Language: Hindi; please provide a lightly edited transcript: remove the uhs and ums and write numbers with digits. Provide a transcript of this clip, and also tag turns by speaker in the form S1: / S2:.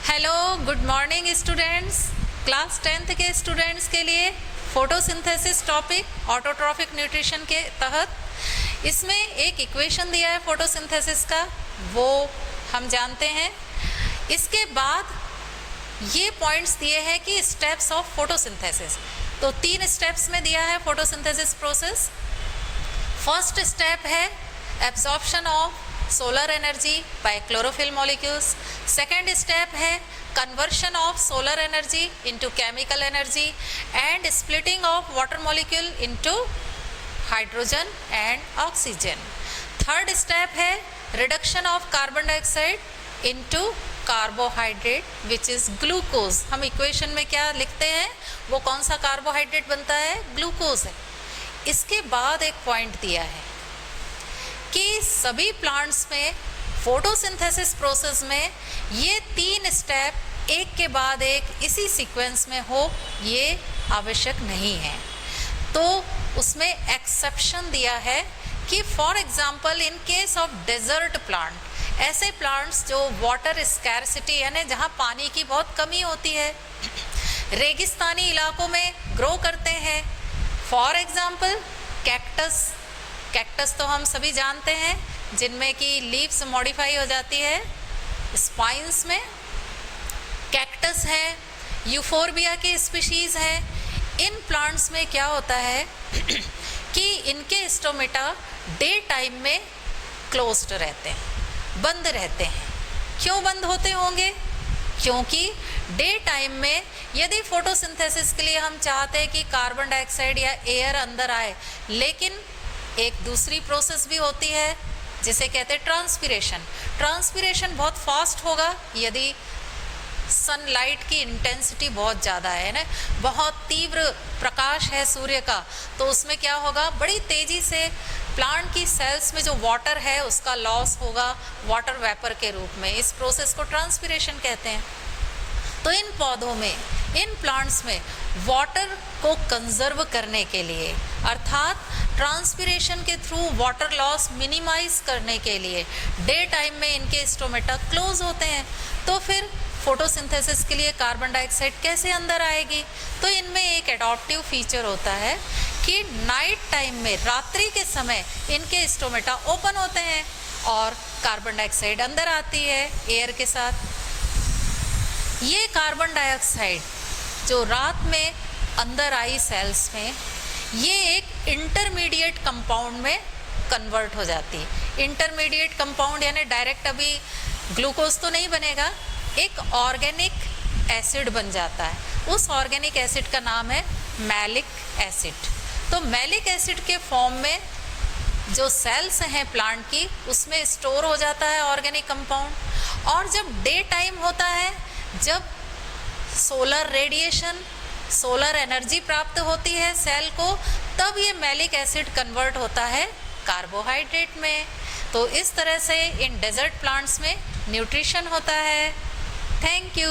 S1: Hello, good morning students. Class 10th के स्टूडेंट्स के लिए फोटोसिंथेसिस टॉपिक ऑटोट्रॉफिक न्यूट्रिशन के तहत इसमें एक इक्वेशन दिया है फोटोसिंथेसिस का, वो हम जानते हैं। इसके बाद ये पॉइंट्स दिए हैं कि स्टेप्स ऑफ फोटोसिंथेसिस, तो 3 स्टेप्स में दिया है फोटोसिंथेसिस प्रोसेस। फर्स्ट स्टेप है absorption of solar energy by chlorophyll molecules. Second step है conversion of solar energy into chemical energy and splitting of water molecule into hydrogen and oxygen. Third step है reduction of carbon dioxide into carbohydrate which is glucose. हम इक्वेशन में क्या लिखते हैं, वो कौन सा कार्बोहाइड्रेट बनता है, ग्लूकोज है। इसके बाद एक पॉइंट दिया है कि सभी प्लांट्स में फोटोसिंथेसिस प्रोसेस में ये 3 स्टेप एक के बाद एक इसी सीक्वेंस में हो, ये आवश्यक नहीं है। तो उसमें एक्सेप्शन दिया है कि for example in case of desert plant, ऐसे प्लांट्स जो वाटर स्कैरसिटी यानी जहाँ पानी की बहुत कमी होती है, रेगिस्तानी इलाकों में ग्रो करते हैं। फॉर एग्जांपल कैक्टस, कैक्टस तो हम सभी जानते हैं जिनमें कि लीव्स मॉडिफाई हो जाती है स्पाइंस में। कैक्टस है, यूफोर्बिया के स्पीशीज़ हैं। इन प्लांट्स में क्या होता है कि इनके स्टोमेटा डे टाइम में क्लोज्ड रहते हैं, बंद रहते हैं। क्यों बंद होते होंगे? क्योंकि डे टाइम में यदि फोटोसिंथेसिस के लिए हम चाहते हैं कि कार्बन डाइऑक्साइड या एयर अंदर आए, लेकिन एक दूसरी प्रोसेस भी होती है जिसे कहते हैं ट्रांसपिरेशन। ट्रांसपिरेशन बहुत फास्ट होगा यदि सनलाइट की इंटेंसिटी बहुत ज़्यादा है ना, बहुत तीव्र प्रकाश है सूर्य का, तो उसमें क्या होगा, बड़ी तेज़ी से प्लांट की सेल्स में जो वाटर है उसका लॉस होगा वाटर वेपर के रूप में। इस प्रोसेस को ट्रांसपिरेशन कहते हैं। तो इन पौधों में, इन प्लांट्स में वाटर को कंजर्व करने के लिए, अर्थात ट्रांसपिरेशन के थ्रू वाटर लॉस मिनिमाइज करने के लिए डे टाइम में इनके स्टोमेटा क्लोज होते हैं। तो फिर फोटोसिंथेसिस के लिए कार्बन डाइऑक्साइड कैसे अंदर आएगी? तो इनमें एक एडॉप्टिव फीचर होता है कि नाइट टाइम में, रात्रि के समय इनके स्टोमेटा ओपन होते हैं और कार्बन डाइऑक्साइड अंदर आती है एयर के साथ। ये कार्बन डाइऑक्साइड जो रात में अंदर आई सेल्स में, ये एक इंटरमीडिएट कंपाउंड में कन्वर्ट हो जाती है। इंटरमीडिएट कंपाउंड यानी डायरेक्ट अभी ग्लूकोज तो नहीं बनेगा, एक ऑर्गेनिक एसिड बन जाता है। उस ऑर्गेनिक एसिड का नाम है मैलिक एसिड। तो मैलिक एसिड के फॉर्म में जो सेल्स हैं प्लांट की, उसमें स्टोर हो जाता है ऑर्गेनिक कंपाउंड। और जब डे टाइम होता है, जब सोलर रेडिएशन, सोलर एनर्जी प्राप्त होती है सेल को, तब ये मैलिक एसिड कन्वर्ट होता है कार्बोहाइड्रेट में। तो इस तरह से इन डेजर्ट प्लांट्स में न्यूट्रिशन होता है। Thank you.